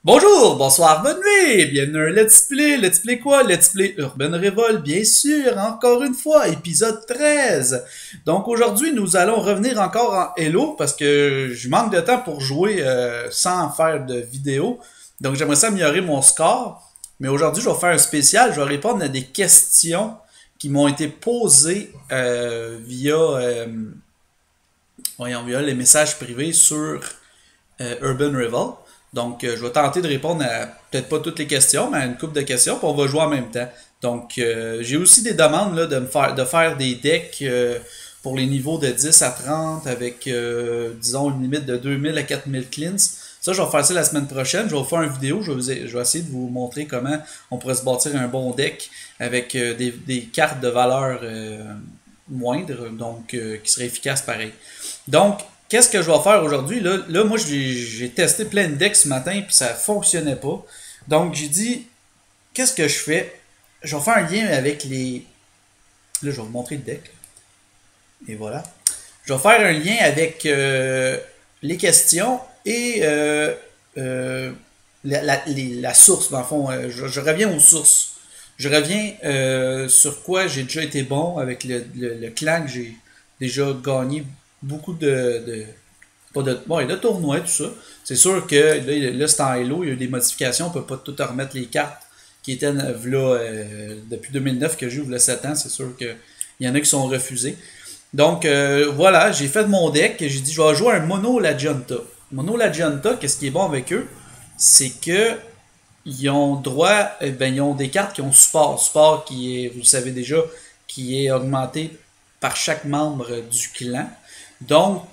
Bonjour, bonsoir, bonne nuit, bienvenue à un Let's Play quoi? Let's Play Urban Revolt, bien sûr, encore une fois, épisode 13. Donc aujourd'hui, nous allons revenir encore en Hello, parce que je manque de temps pour jouer sans faire de vidéo. Donc j'aimerais ça améliorer mon score, mais aujourd'hui je vais faire un spécial, je vais répondre à des questions qui m'ont été posées via les messages privés sur Urban Revolt. Donc, je vais tenter de répondre à peut-être pas toutes les questions, mais à une couple de questions, puis on va jouer en même temps. Donc, j'ai aussi des demandes là, de faire des decks pour les niveaux de 10 à 30 avec, disons, une limite de 2000 à 4000 cleans. Ça, je vais faire ça la semaine prochaine. Je vais vous faire une vidéo. Je vais essayer de vous montrer comment on pourrait se bâtir un bon deck avec des cartes de valeur moindre, donc qui seraient efficaces pareil. Donc, qu'est-ce que je vais faire aujourd'hui? Moi, j'ai testé plein de decks ce matin, puis ça fonctionnait pas. Donc, j'ai dit, qu'est-ce que je fais? Je vais faire un lien avec les... Là, je vais vous montrer le deck. Et voilà. Je vais faire un lien avec les questions et la source, dans le fond. Je reviens aux sources. Je reviens sur quoi j'ai déjà été bon avec le clan que j'ai déjà gagné beaucoup pas de, bon, de tournois, tout ça. C'est sûr que là c'est en Hello, il y a eu des modifications, on peut pas tout remettre les cartes qui étaient là, depuis 2009 que j'ai eu 7 ans, c'est sûr qu'il y en a qui sont refusés. Donc voilà, j'ai fait mon deck, j'ai dit je vais jouer un Mono Lagionta. Mono Lagionta, qu'est-ce qui est bon avec eux? C'est que ils ont droit, ils ont des cartes qui ont support. Support qui est, vous le savez déjà, qui est augmenté par chaque membre du clan. Donc,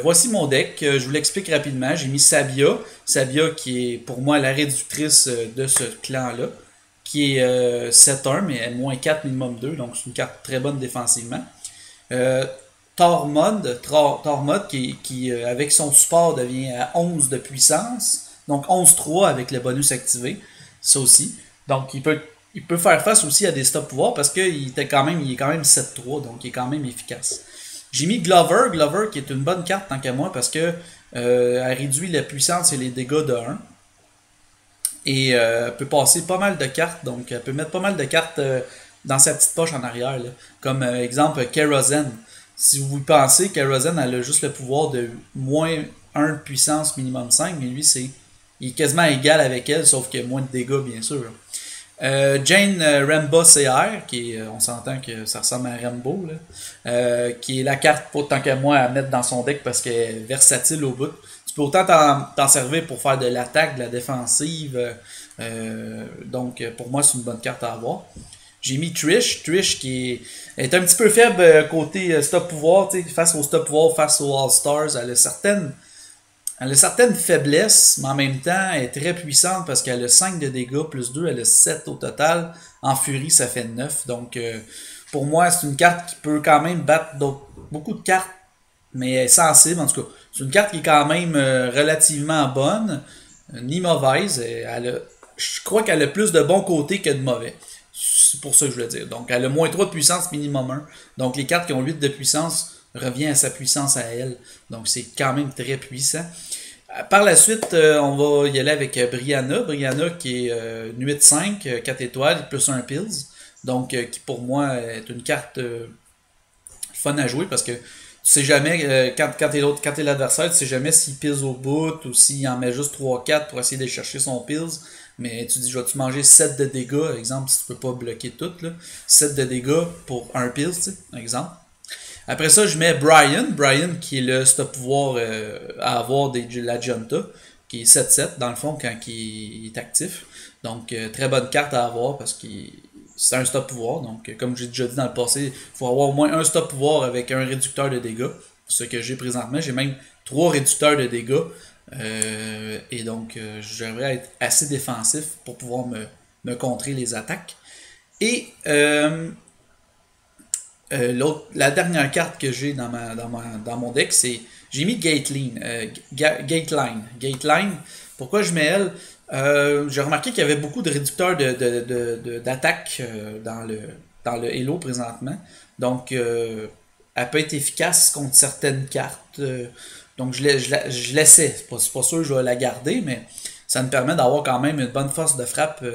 voici mon deck. Je vous l'explique rapidement. J'ai mis Sabia. Sabia qui est pour moi la réductrice de ce clan-là. Qui est 7-1, mais elle est -4, minimum 2. Donc, c'est une carte très bonne défensivement. Tormod qui avec son support devient à 11 de puissance. Donc 11-3 avec le bonus activé. Ça aussi. Donc il peut faire face aussi à des stop pouvoirs parce qu'il est quand même 7-3. Donc il est quand même efficace. J'ai mis Glover. Glover qui est une bonne carte tant qu'à moi parce que elle réduit la puissance et les dégâts de 1. Et elle peut passer pas mal de cartes. Donc elle peut mettre pas mal de cartes dans sa petite poche en arrière. Là. Comme exemple Kerosene. Si vous pensez, Kerosene elle a juste le pouvoir de -1 puissance minimum 5, mais lui il est quasiment égal avec elle, sauf qu'il y a moins de dégâts bien sûr. Jane Rambo CR, on s'entend que ça ressemble à Rambo, là, qui est la carte pour tant qu'à moi à mettre dans son deck parce qu'elle est versatile au bout. Tu peux autant t'en servir pour faire de l'attaque, de la défensive. Donc pour moi c'est une bonne carte à avoir. J'ai mis Trish. Trish qui est un petit peu faible côté stop pouvoir, face au stop pouvoir, face aux All-Stars. Elle a certaines faiblesses, mais en même temps, elle est très puissante parce qu'elle a 5 de dégâts plus 2, elle a 7 au total. En furie, ça fait 9. Donc, pour moi, c'est une carte qui peut quand même battre beaucoup de cartes, mais elle est sensible en tout cas. C'est une carte qui est quand même relativement bonne, ni mauvaise. Je crois qu'elle a plus de bons côtés que de mauvais. C'est pour ça que je veux dire. Donc, elle a -3 de puissance minimum 1. Donc, les cartes qui ont 8 de puissance revient à sa puissance à elle. Donc, c'est quand même très puissant. Par la suite, on va y aller avec Brianna. Brianna qui est 8-5, 4 étoiles, plus 1 pills. Donc, qui pour moi est une carte fun à jouer parce que tu sais jamais, quand t'es l'adversaire, tu sais jamais s'il pills au bout ou s'il en met juste 3-4 pour essayer de chercher son pills. Mais tu dis, je vais-tu manger 7 de dégâts, exemple, si tu peux pas bloquer tout, là. 7 de dégâts pour un pills, tu sais, exemple. Après ça, je mets Brian. Brian qui est le stop pouvoir à avoir de la Junta, qui est 7-7 dans le fond quand il est actif. Donc, très bonne carte à avoir parce que c'est un stop pouvoir. Donc, comme j'ai déjà dit dans le passé, il faut avoir au moins un stop pouvoir avec un réducteur de dégâts. Ce que j'ai présentement. J'ai même 3 réducteurs de dégâts. Et donc, j'aimerais être assez défensif pour pouvoir me contrer les attaques. Et la dernière carte que j'ai dans mon deck, c'est j'ai mis Gateline. Gateline. Pourquoi je mets elle? J'ai remarqué qu'il y avait beaucoup de réducteurs d'attaque dans le Hello présentement. Donc, elle peut être efficace contre certaines cartes. Donc, je l'essaie. C'est pas sûr que je vais la garder, mais ça nous permet d'avoir quand même une bonne force de frappe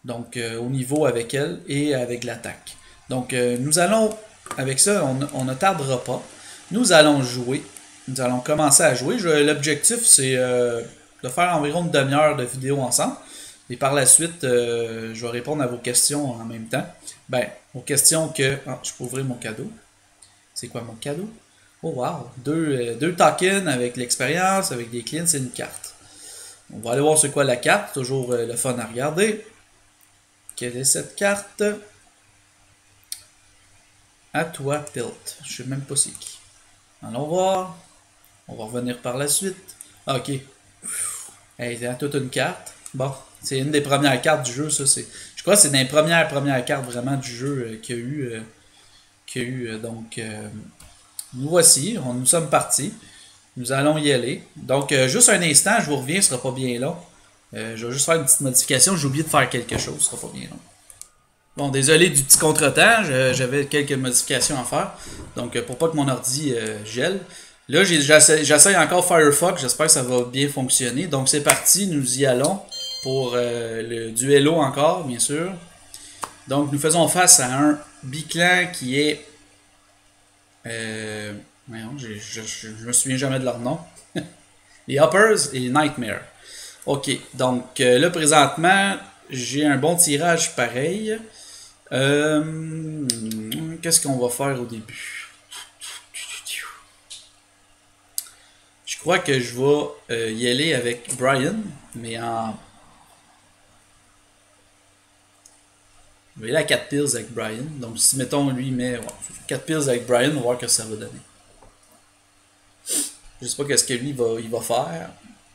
au niveau avec elle et avec l'attaque. Donc nous allons, avec ça, on ne tardera pas. Nous allons jouer. Nous allons commencer à jouer. L'objectif, c'est de faire environ une demi-heure de vidéo ensemble. Et par la suite, je vais répondre à vos questions en même temps. Ben, aux questions que... Ah, je peux ouvrir mon cadeau. C'est quoi mon cadeau? Oh wow! Deux tokens avec l'expérience, avec des clients, c'est une carte. On va aller voir c'est quoi la carte. Toujours le fun à regarder. Quelle est cette carte? À toi, Pilt. Je sais même pas c'est qui. Allons voir. On va revenir par la suite. Ah, ok. Hey, c'est toute une carte. Bon, c'est une des premières cartes du jeu, ça. Je crois que c'est une des premières cartes vraiment du jeu qu'il y a eu. Donc, nous voici. Nous sommes partis. Nous allons y aller. Donc, juste un instant, je vous reviens, ce sera pas bien long. Je vais juste faire une petite modification. J'ai oublié de faire quelque chose, ce sera pas bien long. Bon, désolé du petit contretemps, j'avais quelques modifications à faire. Donc, pour pas que mon ordi gèle. Là, j'essaye encore Firefox, j'espère que ça va bien fonctionner. Donc, c'est parti, nous y allons pour le duello encore, bien sûr. Donc, nous faisons face à un biclan qui est... voyons, je me souviens jamais de leur nom. Les Hoppers et les Nightmare. Ok, donc là, présentement, j'ai un bon tirage pareil. Qu'est-ce qu'on va faire au début? Je crois que je vais y aller avec Brian, mais en... Je vais aller à 4 pills avec Brian. Donc si mettons lui met 4 pills avec Brian, on va voir ce que ça va donner. Je sais pas qu'est-ce que lui il va faire.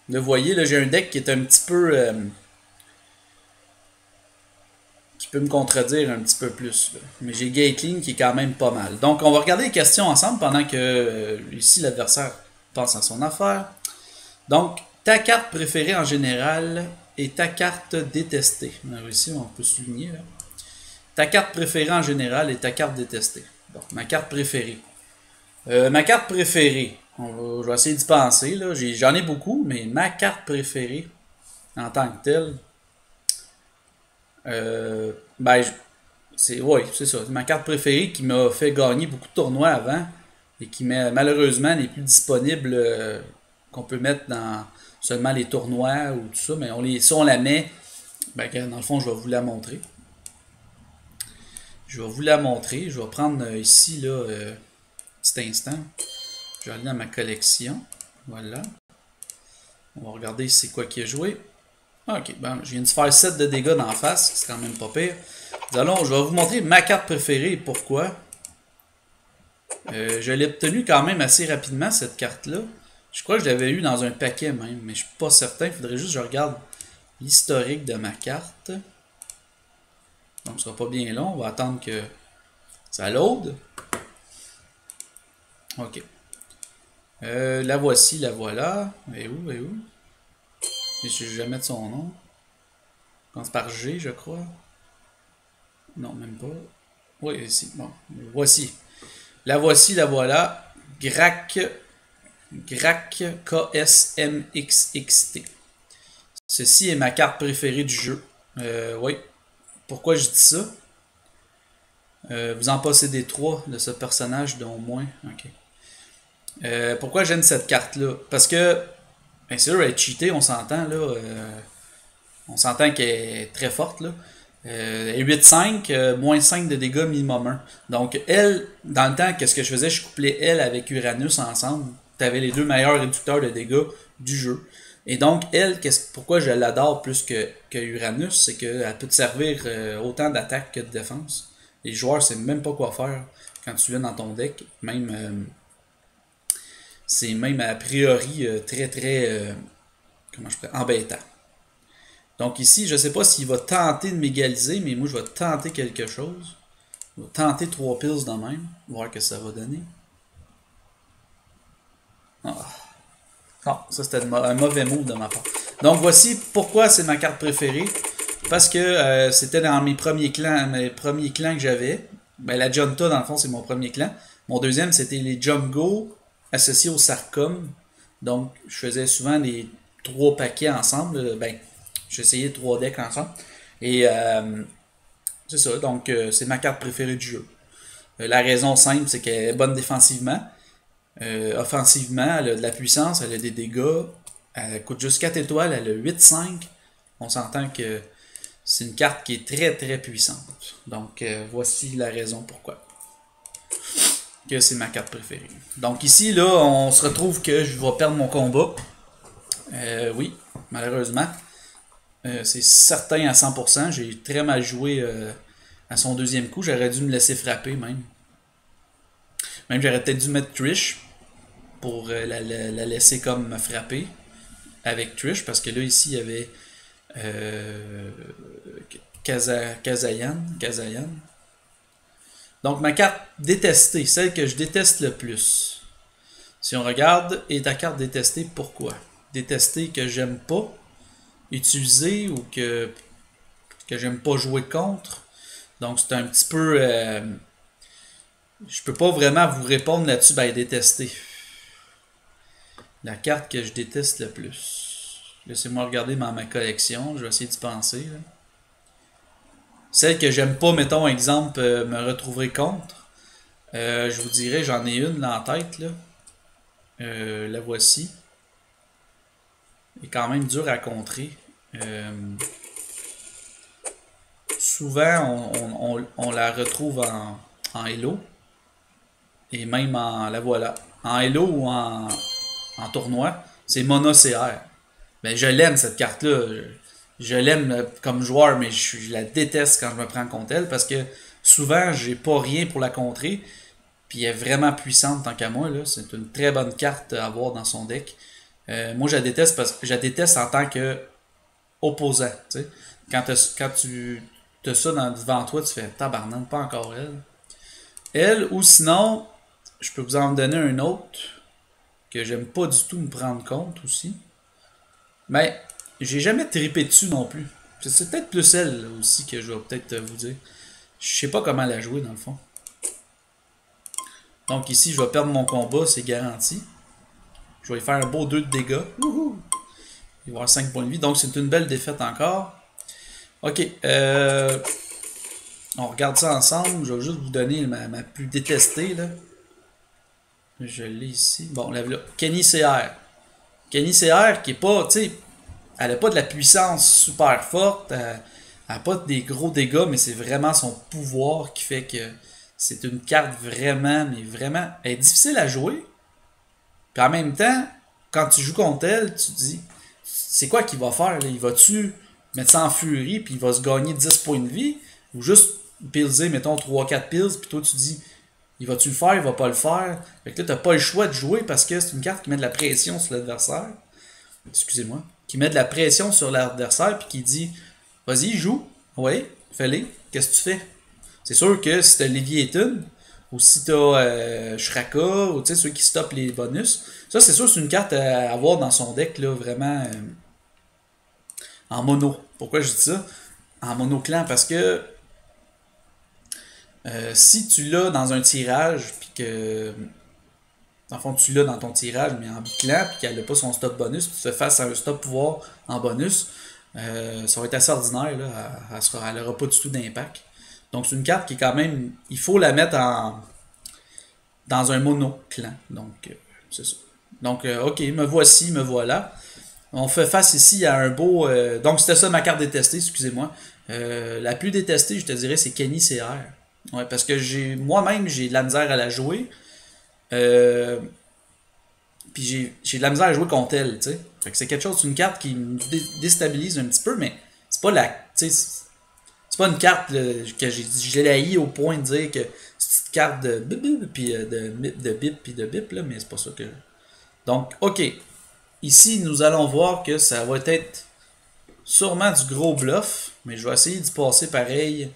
Là, vous voyez, là j'ai un deck qui est un petit peu... qui peut me contredire un petit peu plus. Là. Mais j'ai Gatling qui est quand même pas mal. Donc on va regarder les questions ensemble pendant que ici l'adversaire pense à son affaire. Donc, ta carte préférée en général et ta carte détestée. Alors ici, on peut souligner. Là. Ta carte préférée en général et ta carte détestée. Donc, ma carte préférée. Ma carte préférée. Je vais essayer d'y penser. J'en ai beaucoup, mais ma carte préférée en tant que telle. Ben, c'est ça. C'est ma carte préférée qui m'a fait gagner beaucoup de tournois avant et qui malheureusement n'est plus disponible qu'on peut mettre dans seulement les tournois ou tout ça, mais si on la met, ben, dans le fond, je vais vous la montrer. Je vais vous la montrer. Je vais prendre ici, là, petit instant. Je vais aller dans ma collection. Voilà. On va regarder c'est quoi qui a joué. Ok, ben, je viens de faire 7 de dégâts d'en face, c'est quand même pas pire. Je vais vous montrer ma carte préférée et pourquoi. Je l'ai obtenue quand même assez rapidement, cette carte-là. Je crois que je l'avais eu dans un paquet même, mais je suis pas certain. Il faudrait juste que je regarde l'historique de ma carte. Donc, ce sera pas bien long. On va attendre que ça load. Ok. La voici, la voilà. Elle est où? Je vais jamais mettre son nom. Commence par G, je crois. Non, même pas. Oui, ici. Bon, voici. La voici, la voilà. Grac KSMXXT. Ceci est ma carte préférée du jeu. Oui. Pourquoi je dis ça? Vous en possédez 3 de ce personnage, dont moins. Ok. Pourquoi j'aime cette carte-là? Parce que, bien sûr, elle est cheatée, on s'entend, là. On s'entend qu'elle est très forte, là. 8-5, moins 5 de dégâts minimum 1. Donc, elle, dans le temps, qu'est-ce que je faisais? Je couplais elle avec Uranus ensemble. Tu avais les deux meilleurs réducteurs de dégâts du jeu. Et donc, elle, pourquoi je l'adore plus que Uranus, c'est qu'elle peut te servir autant d'attaque que de défense. Les joueurs ne savent même pas quoi faire quand tu viens dans ton deck. Même, c'est même a priori très très embêtant. Donc ici, je ne sais pas s'il va tenter de m'égaliser, mais moi je vais tenter quelque chose. Je vais tenter 3 pills de même, voir ce que ça va donner. Ah. Non, ça c'était un mauvais move de ma part. Donc voici pourquoi c'est ma carte préférée. Parce que c'était dans mes premiers clans que j'avais. Ben, la Junta, dans le fond, c'est mon premier clan. Mon deuxième, c'était les Jungo associés au Sarcom. Donc, je faisais souvent 3 paquets ensemble. Ben, j'ai essayé 3 decks ensemble. Et c'est ça, donc c'est ma carte préférée du jeu. La raison simple, c'est qu'elle est bonne défensivement. Offensivement, elle a de la puissance, elle a des dégâts. Elle coûte juste 4 étoiles, elle a 8-5. On s'entend que c'est une carte qui est très très puissante. Donc voici la raison pourquoi. Que c'est ma carte préférée. Donc ici, là, on se retrouve que je vais perdre mon combat. Oui, malheureusement. C'est certain à 100%. J'ai très mal joué à son deuxième coup. J'aurais dû me laisser frapper même. Même j'aurais peut-être dû mettre Trish pour la laisser comme me frapper avec Trish. Parce que là, ici, il y avait Kazayan. Donc ma carte détestée, celle que je déteste le plus. Si on regarde, et ta carte détestée, pourquoi? Détestée que j'aime pas utiliser ou que j'aime pas jouer contre. Donc c'est un petit peu... je peux pas vraiment vous répondre là-dessus, ben détester. La carte que je déteste le plus. Laissez-moi regarder dans ma collection, je vais essayer d'y penser. Là. Celle que j'aime pas, mettons, exemple, me retrouver contre. Je vous dirais, j'en ai une là en tête. Là. La voici. Elle est quand même dure à contrer. Souvent, on la retrouve en Hello. Et même en... La voilà. En Hello ou en tournoi. C'est Mona CR. Ben, je l'aime cette carte-là. Je l'aime comme joueur, mais je la déteste quand je me prends contre elle parce que souvent, j'ai pas rien pour la contrer. Puis elle est vraiment puissante tant qu'à moi. C'est une très bonne carte à avoir dans son deck. Moi, je la déteste parce que je la déteste en tant que opposant. T'sais. Quand tu as ça devant toi, tu fais tabarnak, pas encore elle. Elle, ou sinon, je peux vous en donner un autre que j'aime pas du tout me prendre compte aussi. Mais j'ai jamais trippé dessus non plus. C'est peut-être plus elle aussi que je vais peut-être vous dire. Je sais pas comment la jouer dans le fond. Donc ici, je vais perdre mon combat, c'est garanti. Je vais lui faire un beau 2 de dégâts. Wouhou! Il va avoir 5 points de vie. Donc c'est une belle défaite encore. Ok. On regarde ça ensemble. Je vais juste vous donner ma plus détestée. Là. Je l'ai ici. Bon, là, Kenny CR. Kenny CR qui est pas, tu sais, elle a pas de la puissance super forte. Elle n'a pas des gros dégâts, mais c'est vraiment son pouvoir qui fait que c'est une carte vraiment, mais vraiment, elle est difficile à jouer. Puis en même temps, quand tu joues contre elle, tu te dis, c'est quoi qu'il va faire? Là? Il va-tu mettre ça en furie, puis il va se gagner 10 points de vie? Ou juste pilser, mettons, 3-4 pills, puis toi tu dis, il va-tu le faire, il va pas le faire? Fait que là, t'as pas le choix de jouer parce que c'est une carte qui met de la pression sur l'adversaire. Excusez-moi. Qui met de la pression sur l'adversaire, puis qui dit, vas-y, joue. Oui, fais-le. Qu'est-ce que tu fais? C'est sûr que si t'as Leviathan, ou si t'as Shraka, ou tu sais, ceux qui stoppent les bonus, ça c'est sûr c'est une carte à avoir dans son deck, là, vraiment en mono. Pourquoi je dis ça? En mono clan, parce que si tu l'as dans un tirage, puis que dans le fond tu l'as dans ton tirage, mais en biclan, puis qu'elle n'a pas son stop bonus, puis tu fais face à un stop pouvoir en bonus, ça va être assez ordinaire, là, elle n'aura pas du tout d'impact. Donc c'est une carte qui est quand même, il faut la mettre dans un mono-clan. Donc c'est ça. Donc ok, me voici, me voilà. On fait face ici à un beau... donc c'était ça ma carte détestée, excusez-moi. La plus détestée, je te dirais, c'est Kenny CR. Ouais, parce que moi-même, j'ai de la misère à la jouer. Puis j'ai de la misère à jouer contre elle, tu sais. Fait que c'est quelque chose, c'est une carte qui me déstabilise un petit peu, mais c'est pas la... Tu sais, c'est pas une carte là, que j'ai haï au point de dire que c'est une carte de bip puis de bip puis de bip là, mais c'est pas ça que. Donc, ok. Ici, nous allons voir que ça va être sûrement du gros bluff, mais je vais essayer d'y passer pareil.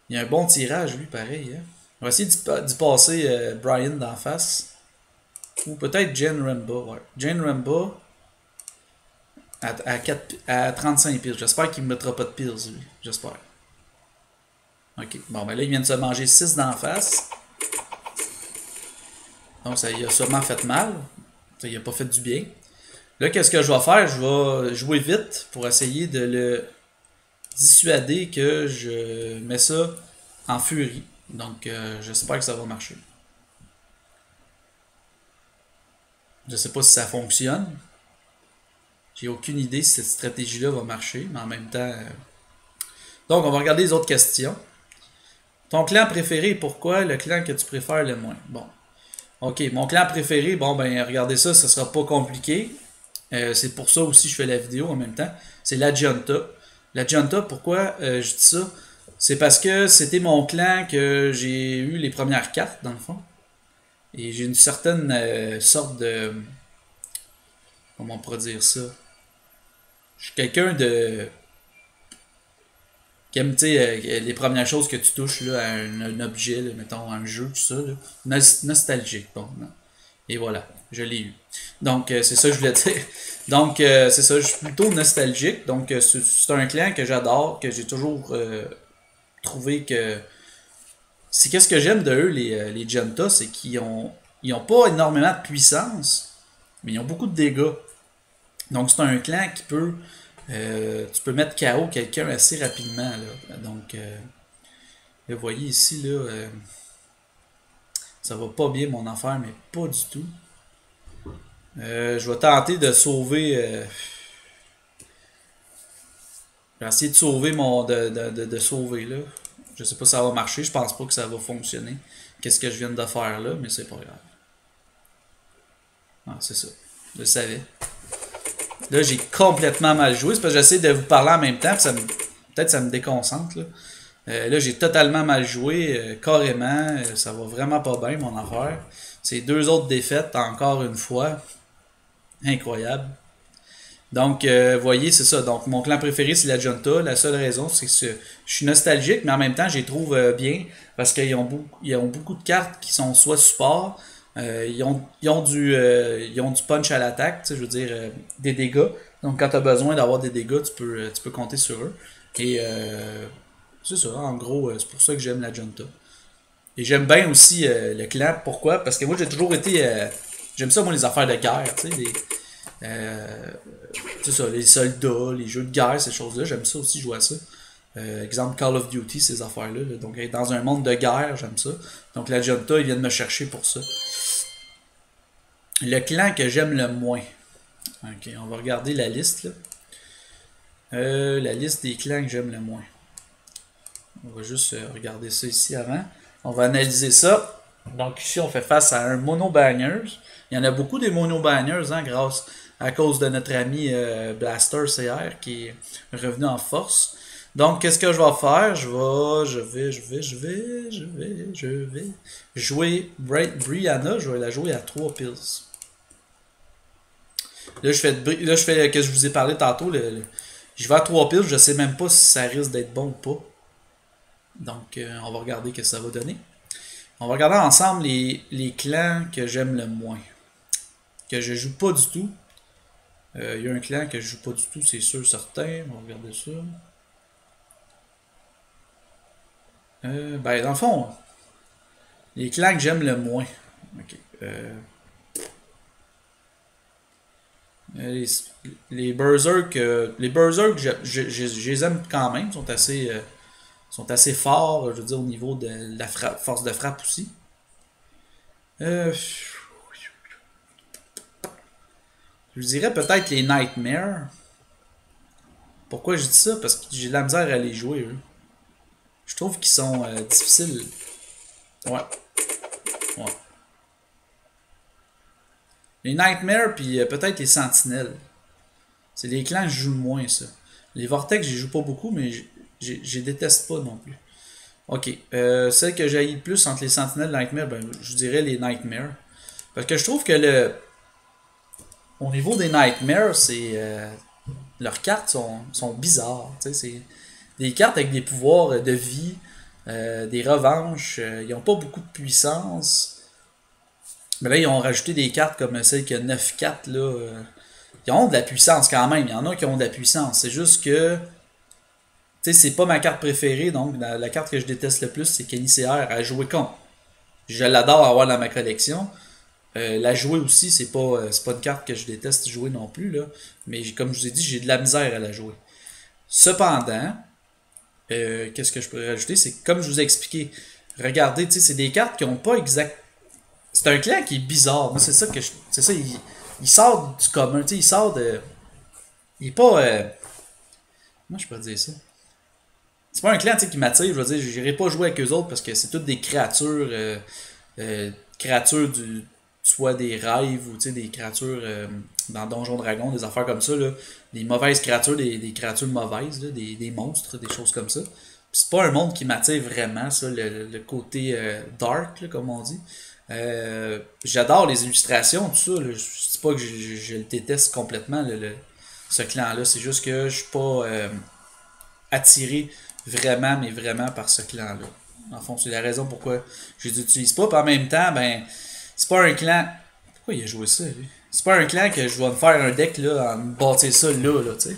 Il y a un bon tirage, lui, pareil. Hein? On va essayer d'y passer Brian d'en face. Ou peut-être Jane Rambo. Ouais. Jane Rambo à 35 piles. J'espère qu'il ne me mettra pas de piles, lui. J'espère. Ok, bon ben là il vient de se manger 6 d'en face. Donc ça il a sûrement fait mal. Ça il a pas fait du bien. Là, qu'est-ce que je vais faire? Je vais jouer vite pour essayer de le dissuader que je mets ça en furie. Donc, j'espère que ça va marcher. Je sais pas si ça fonctionne. J'ai aucune idée si cette stratégie-là va marcher, mais en même temps. Donc, on va regarder les autres questions. Ton clan préféré, pourquoi le clan que tu préfères le moins? Bon. Ok, mon clan préféré, bon, ben, regardez ça, ça sera pas compliqué. C'est pour ça aussi que je fais la vidéo en même temps. C'est la Giunta. La Giunta, pourquoi je dis ça? C'est parce que c'était mon clan que j'ai eu les premières cartes, dans le fond. Et j'ai une certaine sorte de. Comment on pourrait dire ça? Je suis quelqu'un de. Qui aime, tu sais, les premières choses que tu touches là, à un objet, là, mettons, un jeu, tout ça. Là. Nostalgique, bon. Non. Et voilà, je l'ai eu. Donc, c'est ça que je voulais dire. Donc, c'est ça, je suis plutôt nostalgique. Donc, c'est un clan que j'adore, que j'ai toujours trouvé que. C'est qu'est-ce que j'aime de eux, les Genta, c'est ils ont pas énormément de puissance, mais ils ont beaucoup de dégâts. Donc, c'est un clan qui peut. Tu peux mettre KO quelqu'un assez rapidement. Là. Donc, vous voyez ici, là, ça va pas bien mon affaire, mais pas du tout. Je vais tenter de sauver. Je vais essayer de sauver mon. De sauver là. Je sais pas si ça va marcher. Je pense pas que ça va fonctionner. Qu'est-ce que je viens de faire là, mais c'est pas grave. Ah, c'est ça. Je le savais. Là, j'ai complètement mal joué. C'est parce que j'essaie de vous parler en même temps. Peut-être ça me déconcentre. Là, j'ai totalement mal joué. Carrément. Ça va vraiment pas bien, mon affaire. C'est deux autres défaites, encore une fois. Incroyable. Donc, vous voyez, c'est ça. Donc, mon clan préféré, c'est la Junta. La seule raison, c'est que je suis nostalgique, mais en même temps, je les trouve bien parce qu'ils ont, ils ont beaucoup de cartes qui sont soit support, ils ont du punch à l'attaque, je veux dire, des dégâts. Donc, quand tu as besoin d'avoir des dégâts, tu peux compter sur eux. Et c'est ça, en gros, c'est pour ça que j'aime la Junta. Et j'aime bien aussi le clan. Pourquoi? Parce que moi, j'ai toujours été. J'aime ça, moi, les affaires de guerre, tu sais, c'est ça, les soldats, les jeux de guerre, ces choses-là, j'aime ça aussi jouer à ça. Exemple Call of Duty, ces affaires-là. Là. Donc être dans un monde de guerre, j'aime ça. Donc la Junta, ils viennent me chercher pour ça. Le clan que j'aime le moins. Ok, on va regarder la liste là. La liste des clans que j'aime le moins. On va juste regarder ça ici avant. On va analyser ça. Donc ici, on fait face à un mono bangers. Il y en a beaucoup des mono bangers, hein, grâce à cause de notre ami Blaster CR qui est revenu en force. Donc, qu'est-ce que je vais faire? Je vais jouer Brianna. Je vais la jouer à 3 pills. Là, je fais que je vous ai parlé tantôt. Je vais à 3 pills. Je sais même pas si ça risque d'être bon ou pas. Donc, on va regarder ce que ça va donner. On va regarder ensemble les clans que j'aime le moins. Que je joue pas du tout. Il y a un clan que je joue pas du tout, c'est sûr, certain. On va regarder ça. Ben, dans le fond, les clans que j'aime le moins. Ok. Les Berserk, je les aime quand même. Sont assez forts, je veux dire, au niveau de la force de frappe aussi. Je dirais peut-être les Nightmares. Pourquoi je dis ça? Parce que j'ai de la misère à les jouer, eux. Je trouve qu'ils sont difficiles. Ouais. Ouais. Les Nightmares, puis peut-être les Sentinelles. C'est les clans que je joue moins, ça. Les Vortex, je joue pas beaucoup, mais je déteste pas non plus. Ok. Celle que j'ai le plus entre les Sentinelles et les Nightmares, ben, je dirais les Nightmares. Parce que je trouve que au niveau des Nightmares, leurs cartes sont bizarres. C'est des cartes avec des pouvoirs de vie, des revanches. Ils n'ont pas beaucoup de puissance. Mais là, ils ont rajouté des cartes comme celle qui a 9-4. Là, ils ont de la puissance quand même. Il y en a qui ont de la puissance. C'est juste que c'est pas ma carte préférée. Donc, la carte que je déteste le plus, c'est Kenny CR à jouer contre. Je l'adore avoir dans ma collection. La jouer aussi, c'est pas une carte que je déteste jouer non plus, là. Mais comme je vous ai dit, j'ai de la misère à la jouer. Cependant, qu'est-ce que je pourrais rajouter? C'est comme je vous ai expliqué. Regardez, tu sais, c'est des cartes qui ont pas exact. C'est un clan qui est bizarre. Moi, c'est ça que je. C'est ça, il sort du commun, tu sais, il sort de. Il est pas. Comment je peux dire ça? C'est pas un clan tu sais, qui m'attire, je veux dire, j'irai pas jouer avec eux autres parce que c'est toutes des créatures. Créatures du. Soit des rêves ou tu sais, des créatures dans Donjon Dragon, des affaires comme ça, là. Des mauvaises créatures, des créatures mauvaises, là, des monstres, des choses comme ça. Puis c'est pas un monde qui m'attire vraiment, ça, le côté dark, là, comme on dit. J'adore les illustrations, tout ça. Là. Je dis pas que je le déteste complètement, ce clan-là. C'est juste que je suis pas attiré vraiment, mais vraiment par ce clan-là. En fond, c'est la raison pourquoi je les utilise pas. Puis en même temps, ben, c'est pas un clan. Pourquoi il a joué ça, lui? C'est pas un clan que je vais me faire un deck là, en me bâtir ça là, tu sais.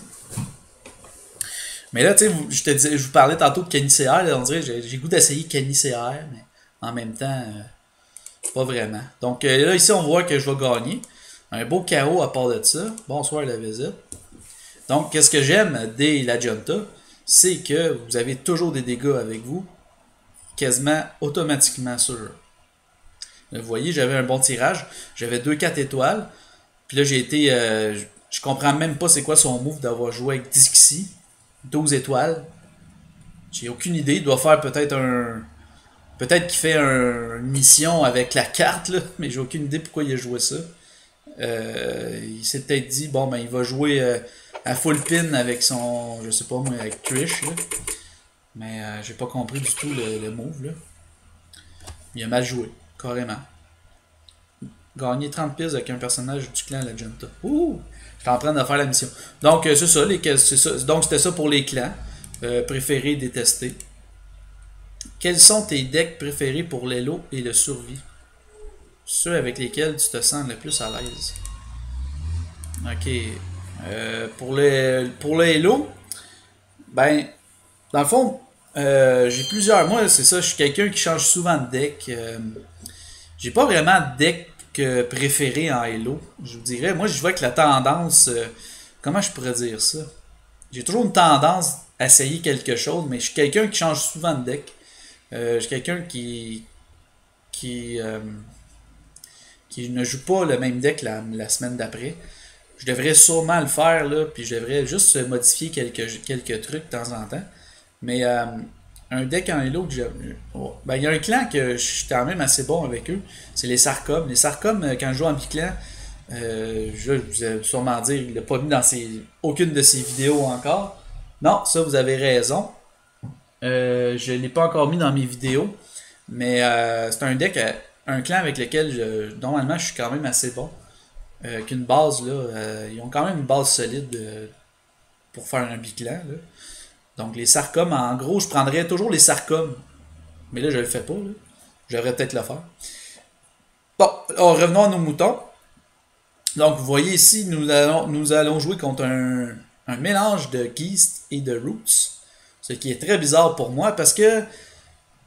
Mais là, tu sais, je vous parlais tantôt de Kenny CR, là, on dirait j'ai goût d'essayer Kenny CR, mais en même temps, pas vraiment. Donc là, ici, on voit que je vais gagner. Un beau KO à part de ça. Bonsoir la visite. Donc, qu'est-ce que j'aime dès la Junta, c'est que vous avez toujours des dégâts avec vous, quasiment automatiquement sur. Vous voyez, j'avais un bon tirage. J'avais 2-4 étoiles. Puis là, j'ai été. Je comprends même pas c'est quoi son move d'avoir joué avec Dixie. 12 étoiles. J'ai aucune idée. Il doit faire peut-être un. Peut-être qu'il fait une mission avec la carte, là, mais j'ai aucune idée pourquoi il a joué ça. Il s'est peut-être dit, bon, ben, il va jouer à full pin avec son. Je sais pas moi, avec Trish, là. Mais j'ai pas compris du tout le move, là. Il a mal joué, carrément. Gagner 30 pièces avec un personnage du clan La Junta. Ouh! J'étais en train de faire la mission. Donc, c'est ça, Donc, c'était ça pour les clans. Préférés, détestés. Quels sont tes decks préférés pour l'Elo et le survie? Ceux avec lesquels tu te sens le plus à l'aise. Ok. Pour le Hello, ben, dans le fond, j'ai plusieurs. Moi, c'est ça, je suis quelqu'un qui change souvent de deck. J'ai pas vraiment de deck préféré en Hello, je vous dirais. Moi, je vois que la tendance. Comment je pourrais dire ça? J'ai toujours une tendance à essayer quelque chose, mais je suis quelqu'un qui change souvent de deck. Je suis quelqu'un qui, euh, qui ne joue pas le même deck la semaine d'après. Je devrais sûrement le faire, là, puis je devrais juste modifier quelques trucs de temps en temps. Mais un deck en Elo que j'aime. Oh, ben, il y a un clan que je suis quand même assez bon avec eux. C'est les Sarkom. Les Sarkom, quand je joue en biclan, je vous ai sûrement dire, il l'a pas mis dans aucune de ses vidéos encore. Non, ça vous avez raison. Je ne l'ai pas encore mis dans mes vidéos. Mais c'est un deck, un clan avec lequel normalement je suis quand même assez bon. Qu'une base, là, ils ont quand même une base solide pour faire un biclan. Là. Donc les Sarkom, en gros, je prendrais toujours les Sarkom. Mais là, je le fais pas. Là. Je devrais peut-être le faire. Bon, alors, revenons à nos moutons. Donc, vous voyez ici, nous allons jouer contre un mélange de Geist et de Roots. Ce qui est très bizarre pour moi parce que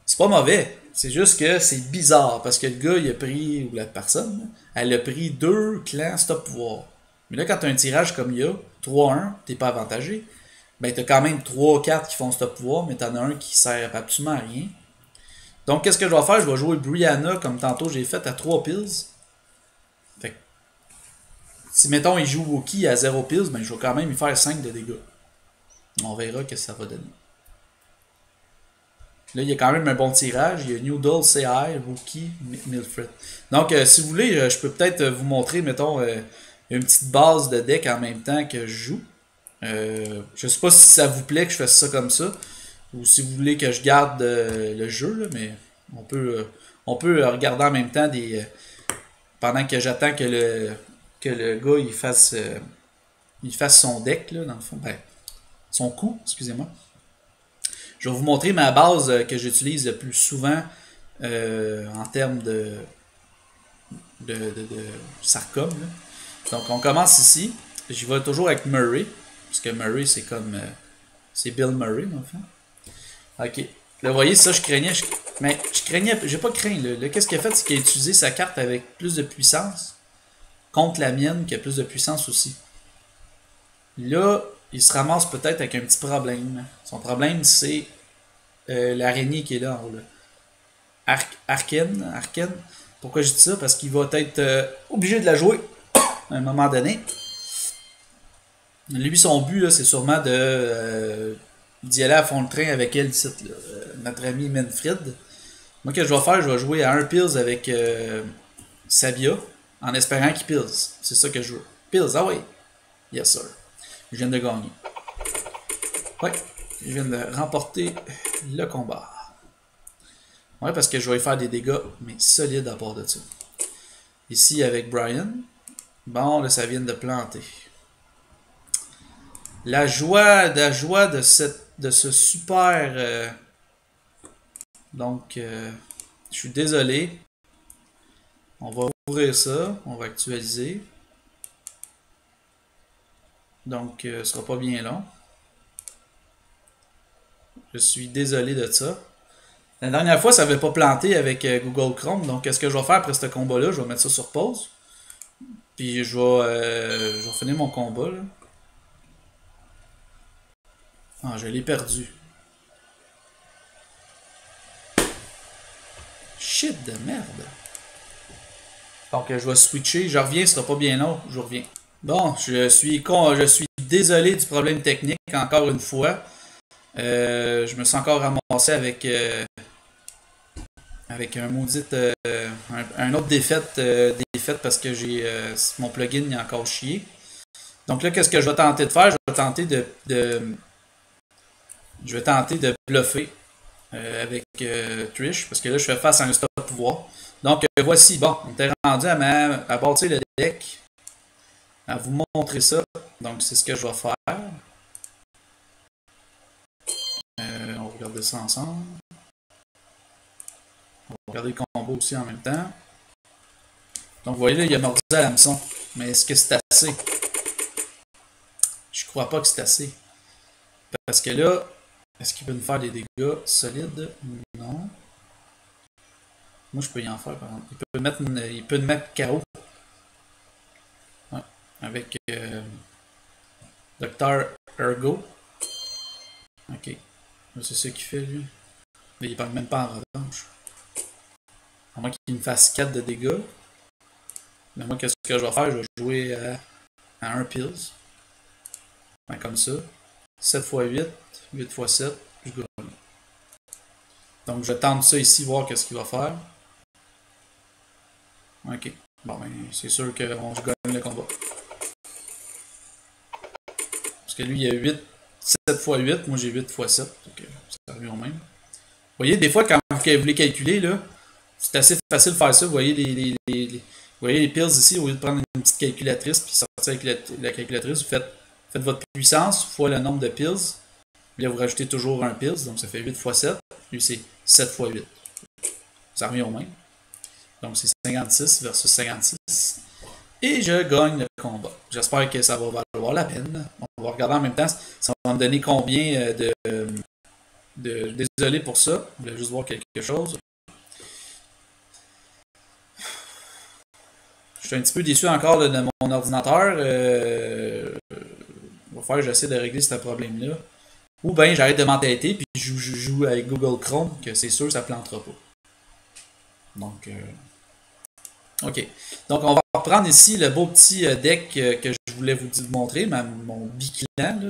c'est pas mauvais. C'est juste que c'est bizarre parce que le gars, il a pris, ou la personne, elle a pris 2 clans stop pouvoir. Mais là, quand t'as un tirage comme il y a, 3-1, t'es pas avantagé. Ben, t'as quand même 3-4 qui font stop pouvoir, mais t'en as un qui sert absolument à rien. Donc, qu'est-ce que je vais faire? Je vais jouer Brianna comme tantôt j'ai fait à 3 pills. Fait que, si mettons il joue Wookie à 0 pills, ben je vais quand même lui faire 5 de dégâts. On verra ce que ça va donner. Là, il y a quand même un bon tirage. Il y a Noodle, CR, Wookie, Milfred. Donc, si vous voulez, je peux peut-être vous montrer, mettons, une petite base de deck en même temps que je joue. Je sais pas si ça vous plaît que je fasse ça comme ça. Ou si vous voulez que je garde le jeu, là, mais on peut regarder en même temps pendant que j'attends que le gars il fasse son deck, là, dans le fond. Ben, son coup, excusez-moi. Je vais vous montrer ma base que j'utilise le plus souvent en termes de Sarcom. Là. Donc on commence ici. J'y vais toujours avec Murray. Parce que Murray c'est comme. C'est Bill Murray dans le fond. Ok. Là vous voyez ça je craignais. Mais je craignais, j'ai pas craint. Là, qu'est-ce qu'il a fait, c'est qu'il a utilisé sa carte avec plus de puissance contre la mienne qui a plus de puissance aussi. Là, il se ramasse peut-être avec un petit problème. Son problème, c'est l'araignée qui est là en haut. Là. Arken. Pourquoi je dis ça? Parce qu'il va être obligé de la jouer à un moment donné. Lui, son but, c'est sûrement d'y aller à fond de train avec elle, notre ami Manfred. Moi, ce que je vais faire, je vais jouer à un Pills avec Sabia, en espérant qu'il Pills. C'est ça que je veux. Pills, ah oui. Yes, sir. Je viens de gagner. Ouais, je viens de remporter le combat. Ouais, parce que je vais faire des dégâts, mais solides à part de ça. Ici, avec Brian. Bon, là, ça vient de planter. La joie de ce super... donc, je suis désolé. On va ouvrir ça. On va actualiser. Donc, ce sera pas bien long. Je suis désolé de ça. La dernière fois, ça n'avait pas planté avec Google Chrome. Donc, qu'est-ce que je vais faire après ce combat-là? Je vais mettre ça sur pause. Puis, je vais finir mon combat. Là. Ah, je l'ai perdu. Shit de merde. Donc, je vais switcher. Je reviens, ce sera pas bien long. Je reviens. Bon, je suis désolé du problème technique, encore une fois. Je me suis encore ramassé avec un maudit un autre défaite parce que j'ai mon plugin il a encore chié. Donc là, qu'est-ce que je vais tenter de faire? Je vais tenter de bluffer avec Trish, parce que là, je fais face à un stop pouvoir. Donc voici, bon, on était rendu à bâtir le deck, à vous montrer ça. Donc c'est ce que je vais faire. On va regarder ça ensemble. On va regarder le combo aussi en même temps. Donc vous voyez là, il y a mordu à l'hameçon. Mais est-ce que c'est assez? Je crois pas que c'est assez. Parce que là, est-ce qu'il peut nous faire des dégâts solides? Non. Moi, je peux y en faire, par exemple. Il peut nous mettre KO. Ouais. Avec Dr. Ergo. Ok. C'est ça qu'il fait, lui. Mais il parle même pas en revanche. À moins qu'il me fasse 4 de dégâts. Mais moi, qu'est-ce que je vais faire? Je vais jouer à 1 pills. Ben, comme ça. 7 x 8. 8 x 7. Je gagne. Donc, je tente ça ici, voir qu'est-ce qu'il va faire. Ok. Bon, ben, c'est sûr que je gagne le combat. Parce que lui, il a 7 x 8. Moi, j'ai 8 x 7. Donc, ça revient au même. Vous voyez, des fois, quand vous voulez calculer, là, c'est assez facile de faire ça. Vous voyez vous voyez les pills ici, au lieu de prendre une petite calculatrice puis sortir avec la calculatrice, vous faites votre puissance fois le nombre de pills. Puis là, vous rajoutez toujours un pills, donc ça fait 8 x 7. Lui, c'est 7 x 8. Ça revient au même. Donc, c'est 56 versus 56. Et je gagne le combat. J'espère que ça va valoir la peine. On va regarder en même temps. Ça va me donner combien désolé pour ça. Je voulais juste voir quelque chose. Je suis un petit peu déçu encore de mon ordinateur. On va faire, j'essaie de régler ce problème-là. Ou bien j'arrête de m'entêter puis je joue avec Google Chrome, que c'est sûr ça ne plantera pas. Donc, ok. Donc, on va reprendre ici le beau petit deck que je voulais vous montrer, mon biclan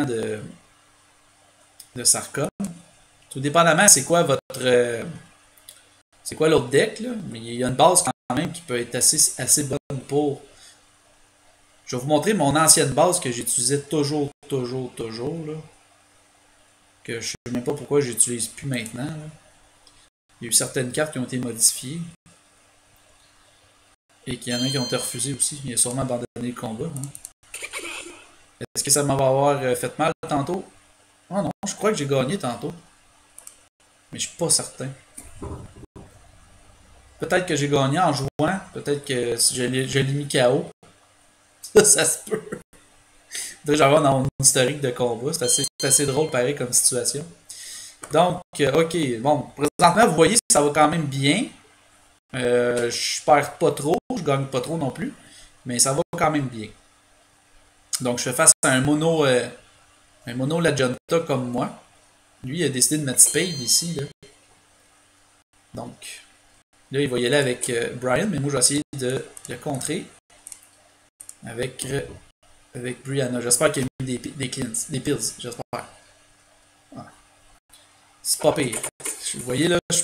de Sarkon. Tout dépendamment, c'est quoi c'est quoi l'autre deck, là, mais il y a une base quand même qui peut être assez bonne pour. Je vais vous montrer mon ancienne base que j'utilisais toujours, là. Que je sais même pas pourquoi j'utilise plus maintenant, là. Il y a eu certaines cartes qui ont été modifiées. Et qu'il y en a qui ont été refusées aussi. Il a sûrement abandonné le combat. Hein. Est-ce que ça m'avait avoir fait mal tantôt? Oh non, je crois que j'ai gagné tantôt. Mais je suis pas certain. Peut-être que j'ai gagné en jouant. Peut-être que je l'ai mis KO. Ça se peut. Déjà, j'avais dans mon historique de combat. C'est assez drôle pareil comme situation. Donc, ok. Bon, présentement, vous voyez, ça va quand même bien. Je perds pas trop, je gagne pas trop non plus. Mais ça va quand même bien. Donc, je fais face à un mono Lagenta comme moi. Lui, il a décidé de mettre Spade ici, là. Donc, là, il va y aller avec Brian, mais moi, je vais essayer de le contrer avec Brianna. J'espère qu'il a mis des cleans, des pills, j'espère. Ah, c'est pas pire. Vous voyez, là, je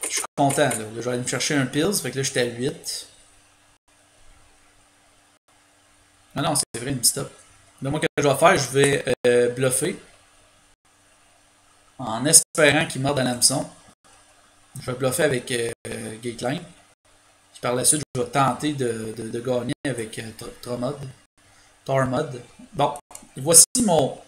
suis content, là. Là, je vais aller me chercher un pills, fait que là, j'étais à 8. Ah non, c'est vrai, une stop. Là, moi, ce que je vais faire, je vais bluffer en espérant qu'il morde à l'hameçon. Je vais bluffer avec Gatline. Puis par la suite, je vais tenter de gagner avec Tormod. Bon, voici mon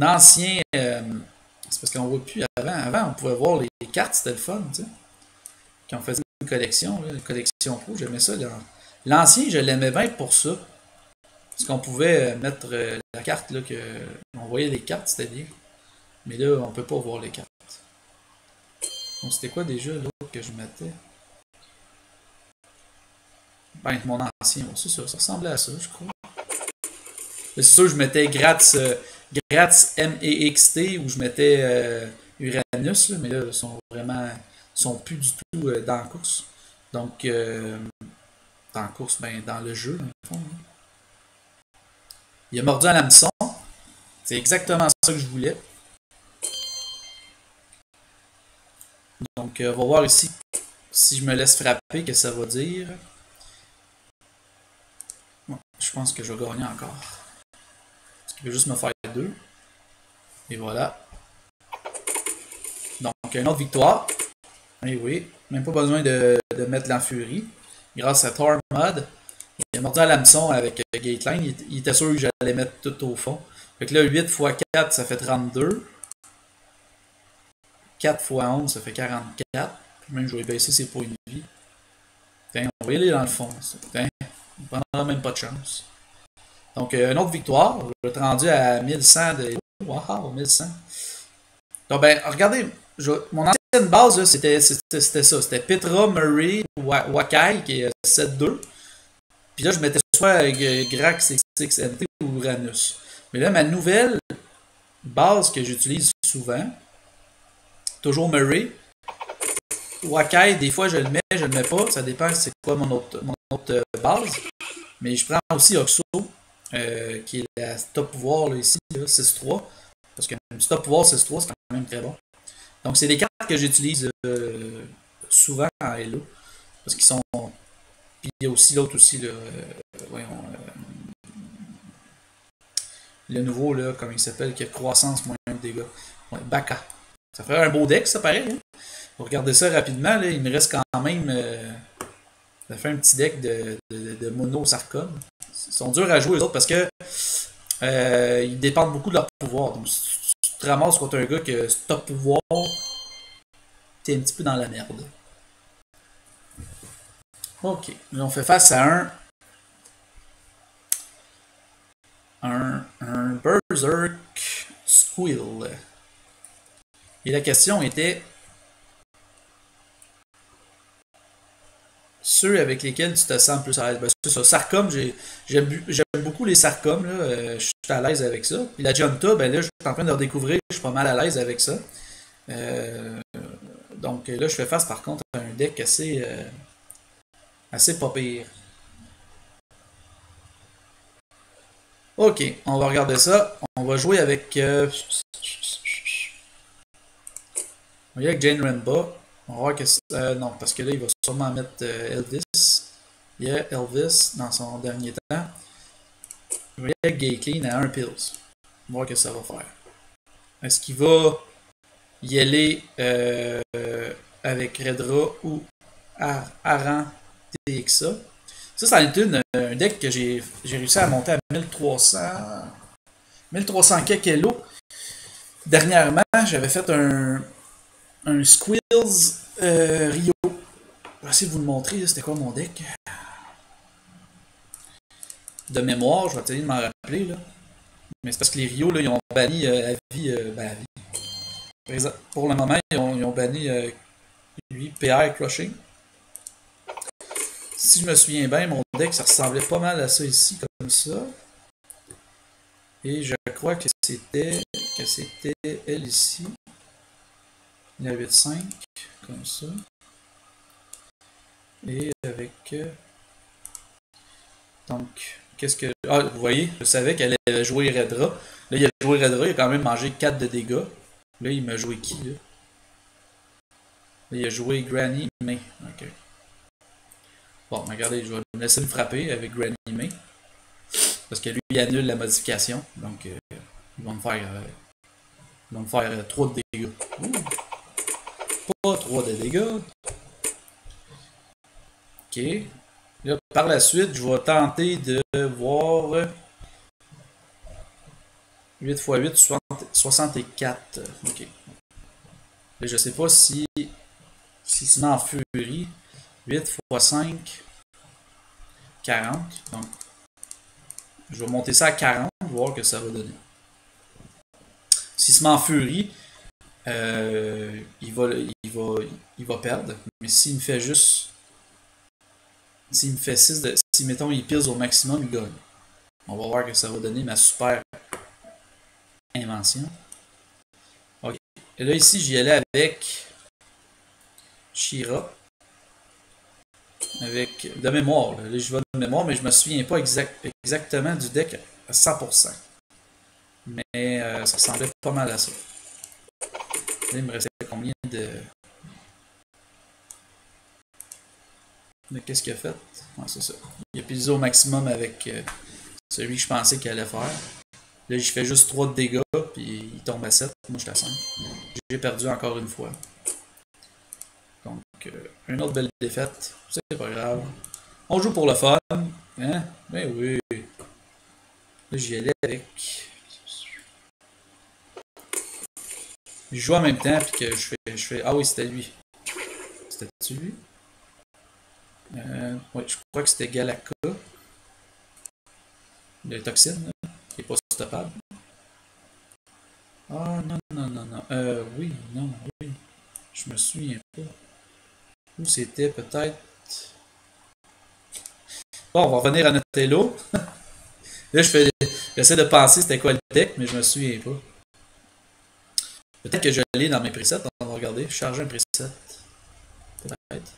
ancien. C'est parce qu'on voit plus avant. Avant, on pouvait voir les cartes, c'était le fun, tu sais. Quand on faisait une collection, là, une collection pro, j'aimais ça. L'ancien, je l'aimais bien pour ça. Parce qu'on pouvait mettre la carte, là, que on voyait les cartes, c'était bien. Mais là, on peut pas voir les cartes. Donc, c'était quoi déjà l'autre que je mettais? Ben, mon ancien, c'est ça, ça ressemblait à ça, je crois. C'est sûr, je mettais Gratz MEXT ou je mettais Uranus, là, mais là, ils sont vraiment. Ils sont plus du tout dans la course. Donc, dans la course, ben, dans le jeu, dans le fond. Hein. Il a mordu à l'hameçon. C'est exactement ça que je voulais. Donc, on va voir ici si je me laisse frapper, que ça va dire. Bon, je pense que je vais gagner encore. Parce qu'il veut juste me faire 2. Et voilà. Donc, une autre victoire. Et oui, même pas besoin de mettre l'enfurie. Grâce à Tormod. Il a mordu à l'hameçon avec Gateline. Il était sûr que j'allais mettre tout au fond. Fait que là, 8 x 4, ça fait 32. 4 x 11, ça fait 44. Même je vais baisser ses points de vie. Tiens, on va y aller dans le fond. Tiens, on prendra même pas de chance. Donc, une autre victoire. Je vais être rendu à 1100 de. Wow, 1100. Donc, ben, regardez, mon ancienne base, c'était ça. C'était Petra, Murray, Wakai, qui est 7-2. Puis là, je mettais soit Grax, XXNT ou Uranus. Mais là, ma nouvelle base que j'utilise souvent, toujours Murray. Wakai, des fois, je le mets, je le mets pas. Ça dépend c'est quoi mon autre base. Mais je prends aussi Oxo, qui est la top pouvoir là, ici, 6-3. Parce que un top pouvoir 6-3, c'est quand même très bon. Donc, c'est des cartes que j'utilise souvent en Hello. Parce qu'ils sont. Puis il y a aussi l'autre aussi, là, voyons, le nouveau, là, comme il s'appelle, qui a croissance moins de dégâts. Ouais, Baka. Ça ferait un beau deck, ça paraît. Hein? Pour regarder ça rapidement, là, il me reste quand même. Ça fait un petit deck de mono Sarcom. Ils sont durs à jouer, les autres, parce que ils dépendent beaucoup de leur pouvoir. Donc, si tu te ramasses contre un gars qui a top pouvoir, t'es un petit peu dans la merde. Ok. Là, on fait face à un Berserk Squill. Et la question était ceux avec lesquels tu te sens plus à l'aise. Ben, c'est ça. Sarcom, j'aime beaucoup les Sarcom. Là, je suis à l'aise avec ça. Puis la Junta, ben là, je suis en train de redécouvrir. Je suis pas mal à l'aise avec ça. Donc là, je fais face par contre à un deck assez pas pire. Ok, on va regarder ça. On va jouer avec. On va jouer avec Jane Rainbow. On va voir que. Non, parce que là, il va sûrement mettre Elvis. Il y a Elvis dans son dernier temps. On va jouer avec Gatline à 1 pills. On va voir que ça va faire. Est-ce qu'il va y aller avec Redra ou Aran TXA? Ça a été un deck que j'ai réussi à monter à 1300 quelques Dernièrement, j'avais fait un Squills Rio. Je vais essayer de vous le montrer. C'était quoi mon deck? De mémoire, je vais essayer de m'en rappeler. Là. Mais c'est parce que les Rio, là, ils ont banni à vie. Ben, à vie. Pour le moment, ils ont banni lui, PR Crushing. Si je me souviens bien, mon deck, ça ressemblait pas mal à ça ici, comme ça. Et je crois que c'était elle ici. La 8-5, comme ça. Et avec... donc, qu'est-ce que... Ah, vous voyez, je savais qu'elle allait jouer Redra. Là, il a joué Redra, il a quand même mangé 4 de dégâts. Là, il m'a joué qui, là? Là, il a joué Granny May. Ok. Bon, regardez, je vais me laisser me frapper avec Granny May. Parce que lui, il annule la modification. Donc, ils vont me faire 3 de dégâts. Ouh. Pas 3 de dégâts. Ok. Là, par la suite, je vais tenter de voir 8 x 8, 64. Ok. Là, je sais pas si se met en furie. 8 x 5, 40. Donc, je vais monter ça à 40, voir que ça va donner. S'il se met en furie, il va perdre. Mais s'il me fait juste... S'il me fait 6 de... Si, mettons, il pile au maximum, il gagne. On va voir que ça va donner ma super invention. Ok. Et là, ici, j'y allais avec Shira. Avec de mémoire. Là, je vais de mémoire, mais je me souviens pas exactement du deck à 100%. Mais ça ressemblait pas mal à ça. Là, il me restait combien de qu'est-ce qu'il a fait? Ouais, c'est ça. Il a pilé au maximum avec celui que je pensais qu'il allait faire. Là, je fais juste 3 de dégâts, puis il tombe à 7. Moi, je suis à 5. J'ai perdu encore une fois. Donc, une autre belle défaite. C'est pas grave. On joue pour le fun. Hein? Ben oui. Là, j'y allais avec... Je joue en même temps, puis que je fais... Ah oui, c'était lui. C'était-tu lui? Ouais, je crois que c'était Galaka. Le toxine, là, qui est pas stoppable. Ah, non, non, non, non. Oui, non, oui. Je me souviens pas. Où c'était, peut-être... Bon, on va revenir à notre Hello. Là, j'essaie de penser c'était quoi le deck, mais je me souviens pas. Peut-être que je l'ai dans mes presets. On va regarder. Charger un preset. Peut-être.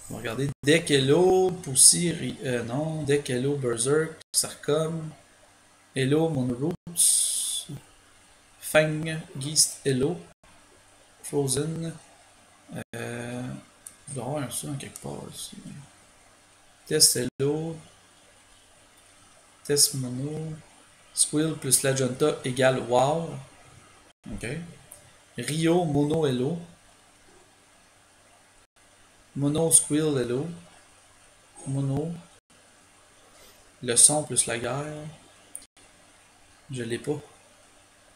On va regarder. Deck Hello, Poussy, non. Deck Hello, Berserk, Sarcom, Hello, Monroots, Fang, Geist Hello, Frozen. Je dois avoir un son quelque part ici. Test Hello, Test Mono, Squill plus Lagenta égale Wow. Ok. Rio, Mono Hello. Mono, Squill Hello. Mono. Le son plus la guerre. Je l'ai pas.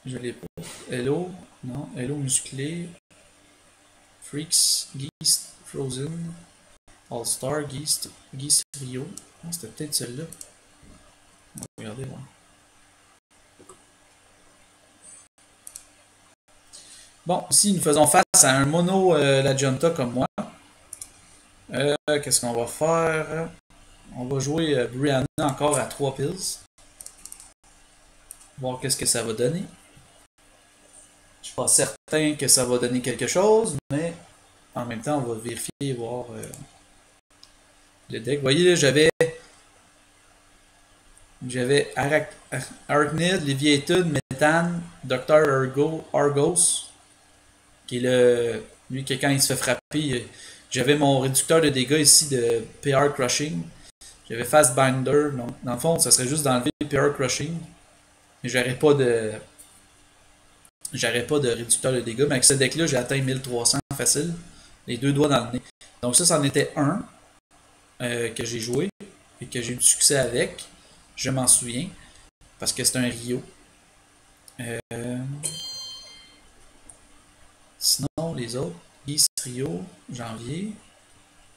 Je l'ai pas. Hello. Non. Hello musclé. Freaks. Geist. Frozen. All Star. Geist. Geist Rio. Oh, c'était peut-être celle-là. On va regarder, voir. Bon, ici, nous faisons face à un mono la Junta comme moi. Qu'est-ce qu'on va faire? On va jouer Brianna encore à 3 pills. Voir qu'est-ce que ça va donner. Je suis pas certain que ça va donner quelque chose, mais en même temps, on va vérifier et voir le deck. Vous voyez, là, j'avais Arachnid, Leviathan, Méthane, Dr. Argos, qui est lui, que quand il se fait frapper, j'avais mon réducteur de dégâts ici de PR Crushing. J'avais Fast Binder. Donc, dans le fond, ça serait juste d'enlever PR Crushing. Mais j'aurais pas de réducteur de dégâts. Mais avec ce deck-là, j'ai atteint 1300 facile. Les 2 doigts dans le nez. Donc ça, c'en était un que j'ai joué et que j'ai eu du succès avec. Je m'en souviens. Parce que c'est un Rio. Sinon, les autres. Geist Rio, janvier.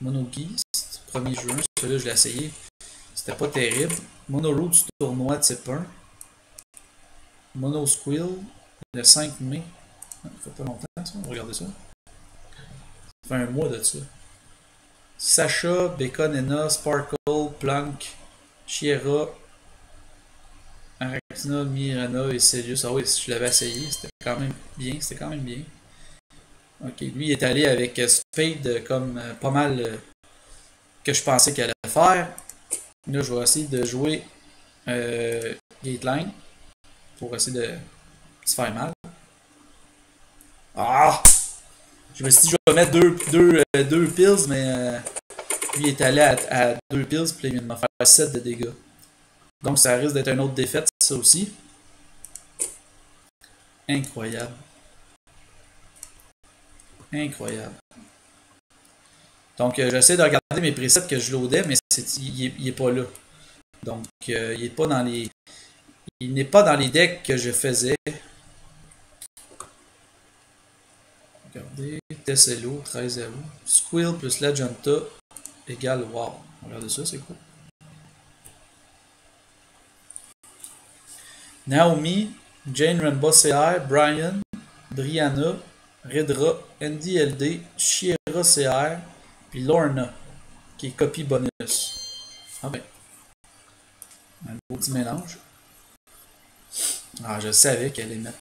Mono Geist, 1er juin. Celui-là, je l'ai essayé. C'était pas terrible. Mono Roots tournoi type 1. Mono Squill, le 5 mai. Ça fait pas longtemps, ça. On va regarder ça. Ça fait un mois de ça. Sacha, Bacon, Enna, Sparkle, Plank, Chiera, Arachna, Mirana et Celius. Ah oui, je l'avais essayé, c'était quand même bien. C'était quand même bien. Ok, lui il est allé avec Spade comme pas mal que je pensais qu'il allait faire. Là, je vais essayer de jouer Gateline pour essayer de se faire mal. Ah! Je me suis dit je vais mettre deux pills, mais lui est allé à 2 pills, puis il vient de me faire 7 de dégâts. Donc ça risque d'être une autre défaite, ça aussi. Incroyable. Incroyable. Donc j'essaie de regarder mes presets que je loadais, mais il est pas là. Donc il est pas dans les. Il n'est pas dans les decks que je faisais. Regardez. Tessello, 13-0. Squill plus Legenta égale wow. Regardez ça, c'est cool. Naomi, Jane Rainbow CR, Brian, Brianna, Redra, Andy LD, Shiera CR, puis Lorna, qui est copie bonus. Ah ben, un beau petit mélange. Ah, je savais qu'elle allait mettre.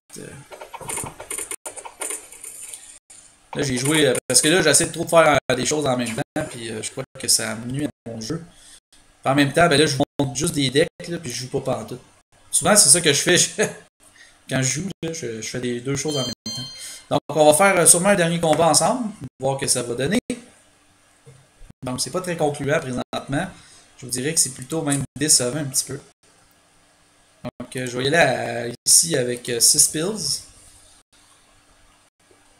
Là, j'ai joué. Parce que là, j'essaie de trop de faire des choses en même temps, puis je crois que ça nuit à mon jeu. Puis en même temps, ben là, je monte juste des decks, là, puis je joue pas partout. Souvent, c'est ça que je fais. Quand je joue, là, je fais les deux choses en même temps. Donc, on va faire sûrement un dernier combat ensemble, voir que ça va donner. Donc, c'est pas très concluant présentement. Je vous dirais que c'est plutôt même décevant un petit peu. Donc, je vais y aller ici avec 6 pills.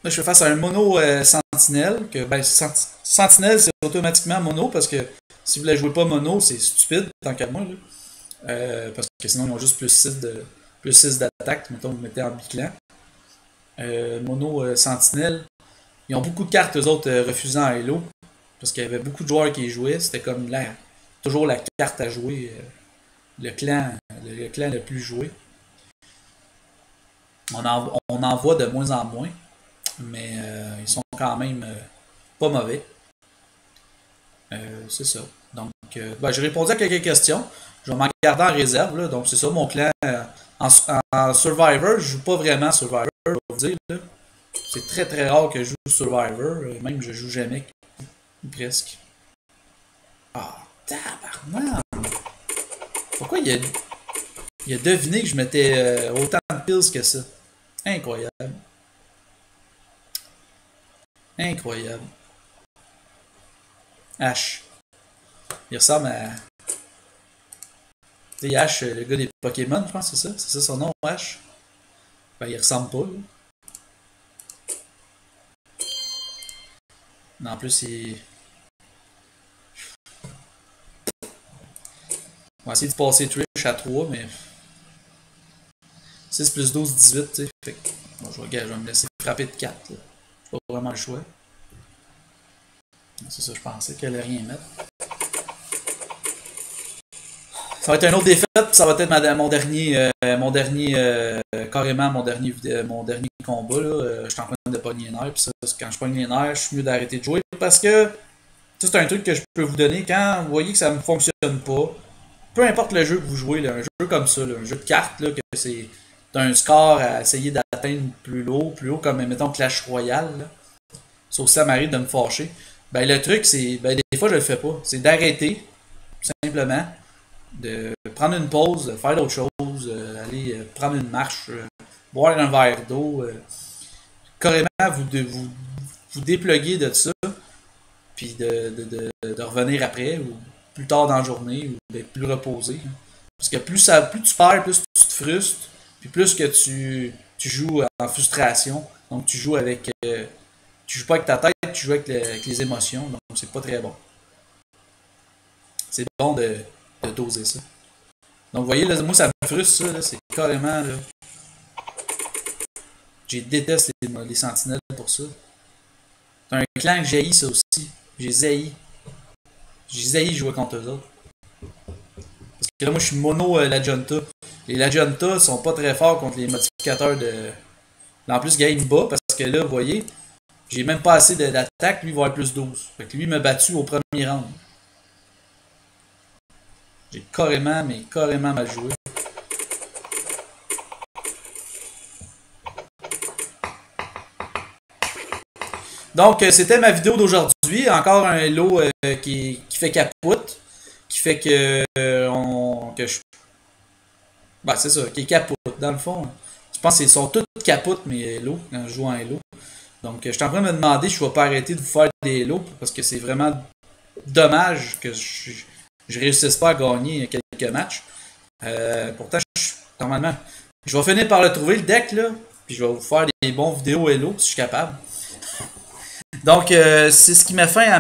Là, je fais face à un mono sentinelle. Que, ben, sentinelle, c'est automatiquement mono parce que si vous ne la jouez pas mono, c'est stupide, tant qu'à moi. Parce que sinon, ils ont juste plus 6 d'attaque. Mettons, vous mettez en biclan. Mono sentinelle. Ils ont beaucoup de cartes, eux autres, refusant à Hello. Parce qu'il y avait beaucoup de joueurs qui y jouaient. C'était comme toujours la carte à jouer. Le clan le plus joué. On en voit de moins en moins. Mais ils sont quand même pas mauvais. C'est ça. Donc, ben, j'ai répondu à quelques questions. Je vais m'en garder en réserve. Là. Donc, c'est ça, mon clan. En Survivor, je joue pas vraiment Survivor, je vais vous dire. Là. C'est très très rare que je joue Survivor. Même je joue jamais. Presque. Ah, tabarnak! Pourquoi il a deviné que je mettais autant de pills que ça? Incroyable. Incroyable. Ash. Il ressemble à. Tu sais, Ash, le gars des Pokémon, je pense, c'est ça? C'est ça son nom, Ash? Ben, il ressemble pas, là. Non, en plus, il. On va essayer de passer Trish à 3, mais. 6 plus 12, 18, tu sais. Fait que. Bon, je vais me laisser frapper de 4, là. J'ai pas vraiment le choix. C'est ça, je pensais qu'elle allait rien mettre. Ça va être une autre défaite, puis ça va être carrément mon dernier combat. Là. Je suis en train de pogner les nerfs, puis ça, quand je pogne les nerfs, je suis mieux d'arrêter de jouer. Parce que, ça c'est un truc que je peux vous donner quand vous voyez que ça ne fonctionne pas. Peu importe le jeu que vous jouez, là, un jeu comme ça, là, un jeu de cartes, là, que c'est un score à essayer d'atteindre plus haut, comme mettons Clash Royale. Là. Sauf si ça m'arrive de me fâcher. Ben le truc, c'est. Ben des fois je le fais pas. C'est d'arrêter, simplement, de prendre une pause, de faire d'autres choses, aller prendre une marche, boire un verre d'eau, carrément vous dépluguer de ça, puis de revenir après, ou plus tard dans la journée, ou d'être plus reposé. Parce que plus tu perds, plus tu te frustres, puis plus que tu joues en frustration. Donc tu joues tu joues pas avec ta tête, tu joues avec les émotions, donc c'est pas très bon. C'est bon de doser ça. Donc vous voyez, là, moi ça me frustre ça, c'est carrément là. Je déteste les sentinelles pour ça. C'est un clan que j'ai ça aussi. J'ai zaï jouer contre eux autres. Parce que là moi je suis mono la Junta. Les Lagionta sont pas très forts contre les modificateurs de. En plus, game bas, parce que là, vous voyez, j'ai même pas assez d'attaque, lui il va avoir plus 12. Fait que lui il m'a battu au premier round. J'ai carrément, mais carrément mal joué. Donc, c'était ma vidéo d'aujourd'hui. Encore un lot qui fait capote. Qui fait que, que je. Ben, c'est ça, qui est capote. Dans le fond, je pense qu'ils sont toutes capotes, mes lots, quand je joue en lot. Donc, je suis en train de me demander si je vais pas arrêter de vous faire des lots, parce que c'est vraiment dommage que je réussisse pas à gagner quelques matchs. Pourtant, normalement, je vais finir par le trouver, le deck, là. Puis je vais vous faire des bons vidéos Hello, si je suis capable. Donc, c'est ce qui met fin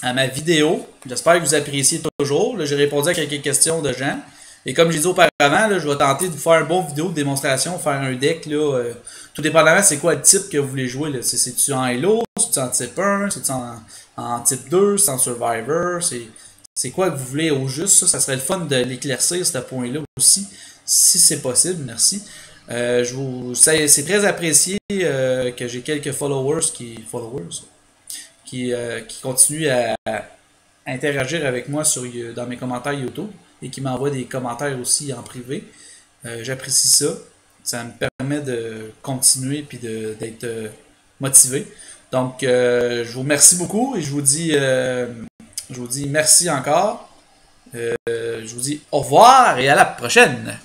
à ma vidéo. J'espère que vous appréciez toujours. J'ai répondu à quelques questions de gens. Et comme j'ai dit auparavant, là, je vais tenter de vous faire une bonne vidéo de démonstration, faire un deck. Là, tout dépendamment, c'est quoi le type que vous voulez jouer. C'est-tu en Hello, c'est-tu en type 1, c'est-tu en type 2, c'est en Survivor, c'est quoi que vous voulez au juste. Ça serait le fun de l'éclaircir, ce point-là aussi, si c'est possible. Merci. C'est très apprécié que j'ai quelques qui continuent à interagir avec moi dans mes commentaires YouTube et qui m'envoient des commentaires aussi en privé. J'apprécie ça. Ça me permet de continuer et d'être motivé. Donc, je vous remercie beaucoup et je vous dis merci encore. Je vous dis au revoir et à la prochaine.